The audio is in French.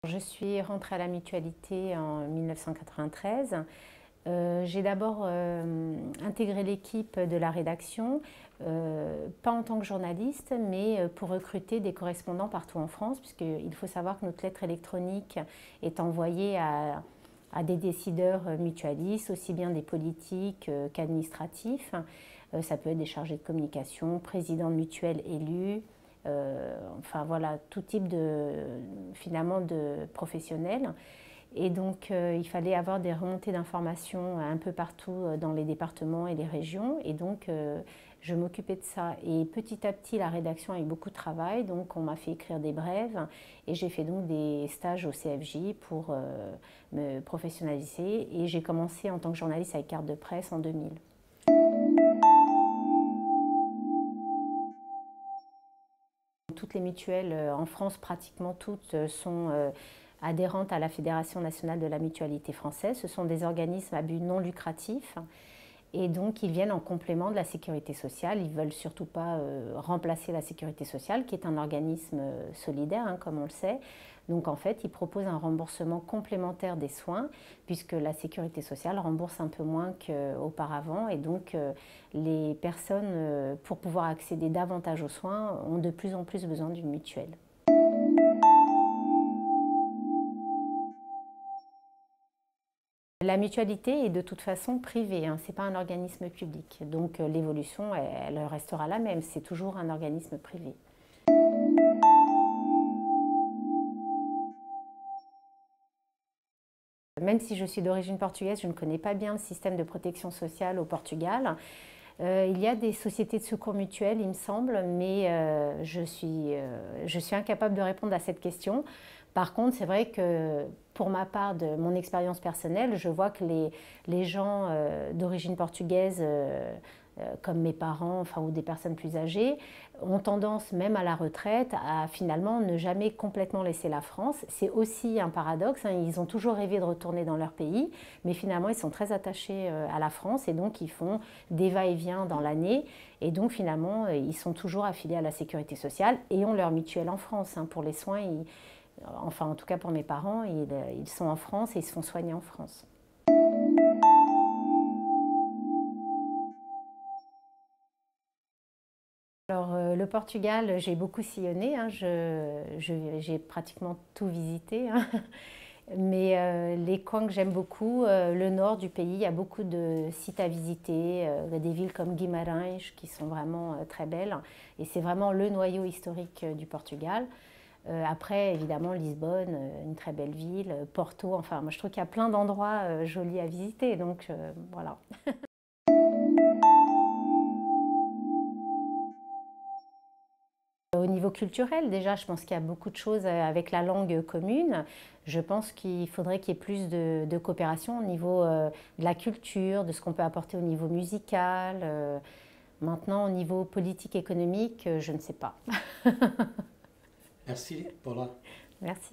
Je suis rentrée à la Mutualité en 1993. J'ai d'abord intégré l'équipe de la rédaction, pas en tant que journaliste, mais pour recruter des correspondants partout en France, puisqu'il faut savoir que notre lettre électronique est envoyée à des décideurs mutualistes, aussi bien des politiques qu'administratifs. Ça peut être des chargés de communication, présidents de mutuelles élus, enfin voilà, tout type finalement de professionnels. Et donc il fallait avoir des remontées d'informations un peu partout dans les départements et les régions. Et donc je m'occupais de ça. Et petit à petit, la rédaction a eu beaucoup de travail. Donc on m'a fait écrire des brèves. Et j'ai fait donc des stages au CFJ pour me professionnaliser. Et j'ai commencé en tant que journaliste avec Carte de Presse en 2000. Toutes les mutuelles en France, pratiquement toutes, sont adhérentes à la Fédération nationale de la mutualité française. Ce sont des organismes à but non lucratif et donc ils viennent en complément de la sécurité sociale. Ils ne veulent surtout pas remplacer la sécurité sociale, qui est un organisme solidaire, hein, comme on le sait. Donc en fait, ils proposent un remboursement complémentaire des soins, puisque la sécurité sociale rembourse un peu moins qu'auparavant. Et donc les personnes, pour pouvoir accéder davantage aux soins, ont de plus en plus besoin d'une mutuelle. La mutualité est de toute façon privée, hein, ce n'est pas un organisme public. Donc l'évolution, elle restera la même, c'est toujours un organisme privé. Même si je suis d'origine portugaise, je ne connais pas bien le système de protection sociale au Portugal. Il y a des sociétés de secours mutuels, il me semble, mais je suis incapable de répondre à cette question. Par contre, c'est vrai que pour ma part, de mon expérience personnelle, je vois que les gens d'origine portugaise, comme mes parents, enfin, ou des personnes plus âgées, ont tendance, même à la retraite, à finalement ne jamais complètement laisser la France. C'est aussi un paradoxe, hein, ils ont toujours rêvé de retourner dans leur pays, mais finalement ils sont très attachés à la France et donc ils font des va-et-vient dans l'année et donc finalement ils sont toujours affiliés à la sécurité sociale et ont leur mutuelle en France. Hein, pour les soins, enfin en tout cas pour mes parents, ils sont en France et ils se font soigner en France. Alors, le Portugal, j'ai beaucoup sillonné, hein, j'ai pratiquement tout visité, hein. Mais les coins que j'aime beaucoup, le nord du pays, il y a beaucoup de sites à visiter, des villes comme Guimarães qui sont vraiment très belles. Et c'est vraiment le noyau historique du Portugal. Après, évidemment, Lisbonne, une très belle ville, Porto, enfin, moi je trouve qu'il y a plein d'endroits jolis à visiter, donc voilà. Au niveau culturel, déjà, je pense qu'il y a beaucoup de choses avec la langue commune. Je pense qu'il faudrait qu'il y ait plus de coopération au niveau de la culture, de ce qu'on peut apporter au niveau musical. Maintenant, au niveau politique, économique, je ne sais pas. Merci Paula. Merci.